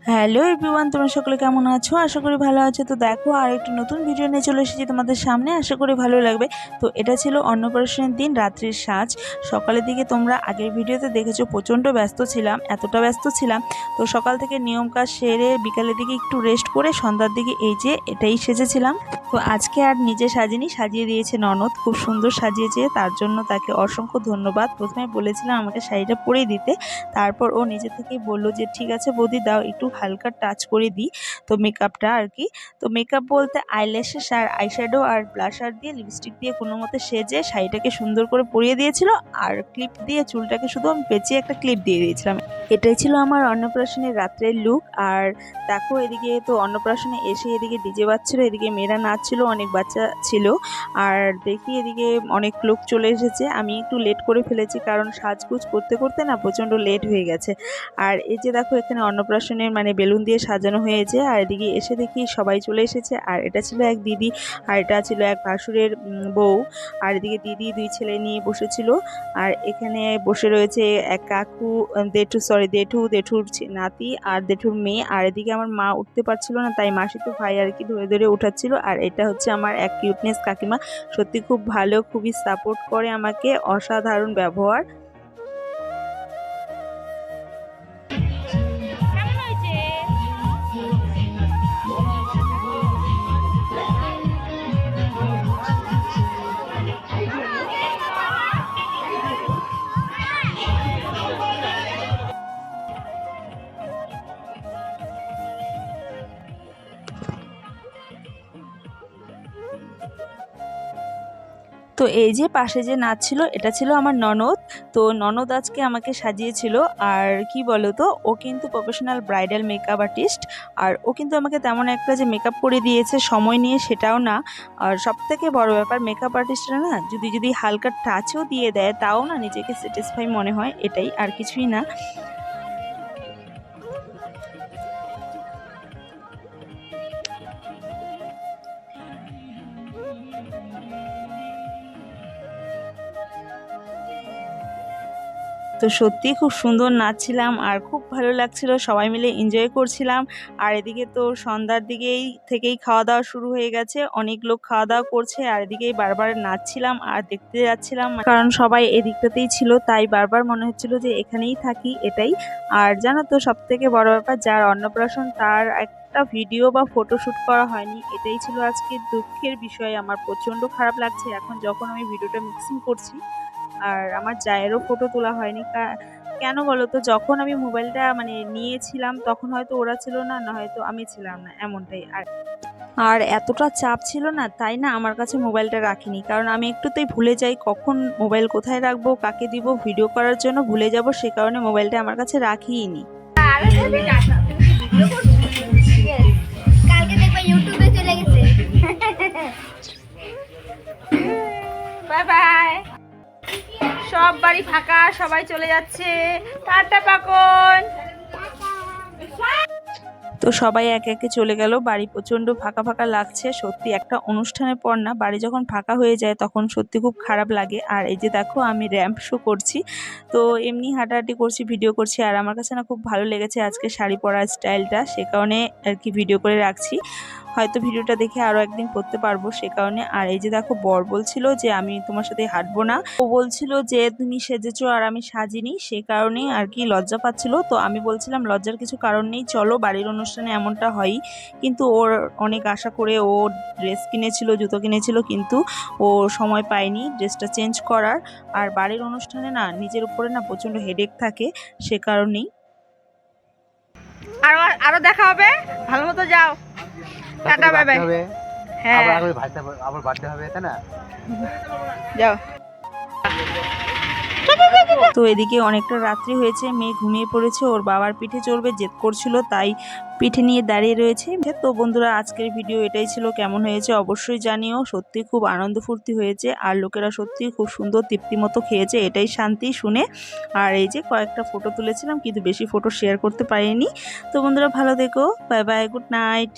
Hello everyone, তোমরা সকলে কেমন আছো? আশা করি ভালো আছো। তো দেখো আর একটু নতুন ভিডিও নিয়ে চলে এসেছি তোমাদের সামনে, আশা করি ভালো লাগবে। তো এটা ছিল অন্নপ্রাশনের দিন রাত্রির সাজ। সকালের দিকে তোমরা আগের ভিডিওতে দেখেছো প্রচণ্ড ব্যস্ত ছিলাম, এতটা ব্যস্ত ছিলাম। তো সকাল থেকে নিয়ম কাজ সেরে বিকালের দিকে একটু রেস্ট করে সন্ধ্যার দিকে এই যে এটাই সেজেছিলাম। তো আজকে আর নিজে সাজিনি, সাজিয়ে দিয়েছে ননদ, খুব সুন্দর সাজিয়েছে, তার জন্য তাকে অসংখ্য ধন্যবাদ। প্রথমে বলেছিলাম আমাকে শাড়িটা পরিয়ে দিতে, তারপর ও নিজে থেকেই বললো যে ঠিক আছে বৌদি দাও, একটু হালকা টাচ করে দিই। তো মেকআপটা আর কি, তো মেকআপ বলতে আইল্যাশেস আর আইশ্যাডো আর ব্লাশার দিয়ে লিপস্টিক দিয়ে কোনো মতে সেজে শাড়িটাকে সুন্দর করে পরিয়ে দিয়েছিল। আর ক্লিপ দিয়ে চুলটাকে শুধু আমি পেঁচিয়ে একটা ক্লিপ দিয়ে দিয়েছিলাম। এটাই ছিল আমার অন্নপ্রাশনের রাত্রের লুক। আর দেখো এদিকে তো অন্নপ্রাশনে এসে এদিকে ডিজে বাজছিল, এদিকে মেয়েরা নাচছিল, অনেক বাচ্চা ছিল। আর দেখি এদিকে অনেক লোক চলে এসেছে। আমি একটু লেট করে ফেলেছি কারণ সাজগুজ করতে করতে না প্রচণ্ড লেট হয়ে গেছে। আর এই যে দেখো এখানে অন্নপ্রাশনের মানে বেলুন দিয়ে সাজানো হয়েছে। আর এদিকে এসে দেখি সবাই চলে এসেছে। আর এটা ছিল এক দিদি, আর এটা ছিল এক ভাসুরের বউ। আর এদিকে দিদি দুই ছেলে নিয়ে বসেছিল। আর এখানে বসে রয়েছে এক কাকু, জেঠুর নাতি আর জেঠুর মেয়ে। আর এদিকে আমার মা উঠতে পারছিল না, তাই মাসিতো ভাই আর কি ধরে ধরে উঠাচ্ছিল। আর এটা হচ্ছে আমার এক কিউটনেস কাকিমা, সত্যি খুব ভালো, খুবই সাপোর্ট করে আমাকে, অসাধারণ ব্যবহার। তো এই যে পাশে যে নাচ ছিল এটা ছিল আমার ননদ। তো ননদ আজকে আমাকে সাজিয়েছিল। আর কি বলো তো, ও কিন্তু প্রফেশনাল ব্রাইডাল মেকআপ আর্টিস্ট। আর ও কিন্তু আমাকে তেমন একটা যে মেকআপ করে দিয়েছে সময় নিয়ে, সেটাও না। আর সব থেকে বড় ব্যাপার, মেকআপ আর্টিস্টরা না যদি হালকা টাচও দিয়ে দেয় তাও না নিজেকে স্যাটিসফাই মনে হয়, এটাই, আর কিছুই না। তো সত্যিই খুব সুন্দর নাচছিলাম আর খুব ভালো লাগছিল, সবাই মিলে এনজয় করছিলাম। আর এদিকে তো সন্ধ্যার থেকেই খাওয়া দাওয়া শুরু হয়ে গেছে, অনেক লোক খাওয়া দাওয়া করছে। আর এদিকেই বারবার নাচছিলাম আর দেখতে যাচ্ছিলাম, কারণ সবাই এদিকটাতেই ছিল, তাই বারবার মনে হচ্ছিল যে এখানেই থাকি, এটাই। আর জানো তো সব থেকে বড় ব্যাপার, যার অন্নপ্রাশন তার একটা ভিডিও বা ফটোশ্যুট করা হয়নি, এটাই ছিল আজকে দুঃখের বিষয়। আমার প্রচণ্ড খারাপ লাগছে এখন যখন আমি ভিডিওটা মিক্সিং করছি। আর আমার জায়েরও ফটো তোলা হয়নি। কেন বলো তো, যখন আমি মোবাইলটা মানে নিয়েছিলাম তখন হয়তো ওরা ছিল না, না হয়তো আমি ছিলাম না, এমনটাই। আর আর এতটা চাপ ছিল না, তাই না আমার কাছে মোবাইলটা রাখিনি, কারণ আমি একটুতেই ভুলে যাই কখন মোবাইল কোথায় রাখবো, কাকে দিব, ভিডিও করার জন্য ভুলে যাব, সে কারণে মোবাইলটা আমার কাছে রাখিই নি। কালকে দেখবা ইউটিউবে চলে গেছে। Bye bye. সব বাড়ি ফাঁকা, সবাই চলে যাচ্ছে, টাটা পাকন। তো সবাই একে একে চলে গেল, বাড়ি প্রচণ্ড ফাঁকা ফাঁকা লাগছে। সত্যি একটা অনুষ্ঠানের পর না বাড়ি যখন ফাঁকা হয়ে যায় তখন সত্যি খুব খারাপ লাগে। আর এই যে দেখো আমি র্যাম্প শো করছি, তো এমনি হাঁটাহাঁটি করছি, ভিডিও করছি। আর আমার কাছে না খুব ভালো লেগেছে আজকে শাড়ি পরার স্টাইলটা, সে কারণে আর কি ভিডিও করে রাখছি। হয়তো ভিডিওটা দেখে আরও একদিন করতে পারবো, সে কারণে। আর এই যে দেখো বর বলছিল যে আমি তোমার সাথে হাঁটবো না, ও বলছিল যে তুমি সেজেছো আর আমি সাজিনি, সে কারণেই আর কি লজ্জা পাচ্ছিল। তো আমি বলছিলাম লজ্জার কিছু কারণ নেই, চলো, বাড়ির অনুষ্ঠানে এমনটা হয়ই। কিন্তু ওর অনেক আশা করে ও ড্রেস কিনেছিল, জুতো কিনেছিল, কিন্তু ও সময় পায়নি ড্রেসটা চেঞ্জ করার। আর বাড়ির অনুষ্ঠানে না নিজের উপরে না প্রচণ্ড হেডেক থাকে, সে কারণেই। আরো আরো দেখা হবে, ভালো মতো যাও, টাটা বাই বাই। হ্যাঁ আবার বাড়তে হবে, তাই না? যাও। তো এদিকে অনেকটা রাত্রি হয়েছে, মেয়ে ঘুমিয়ে পড়েছে, ওর বাবার পিঠে চড়বে জেদ করছিল, তাই পিঠে নিয়ে দাঁড়িয়ে রয়েছে। তো বন্ধুরা আজকের ভিডিও এটাই ছিল, কেমন হয়েছে অবশ্যই জানিও। সত্যি খুব আনন্দ ফুর্তি হয়েছে, আর লোকেরা সত্যি খুব সুন্দর তৃপ্তি মতো খেয়েছে, এটাই শান্তি শুনে। আর এই যে কয়েকটা ফটো তুলেছিলাম, কিন্তু বেশি ফটো শেয়ার করতে পারিনি। তো বন্ধুরা ভালো থেকো, বাই বাই, গুড নাইট।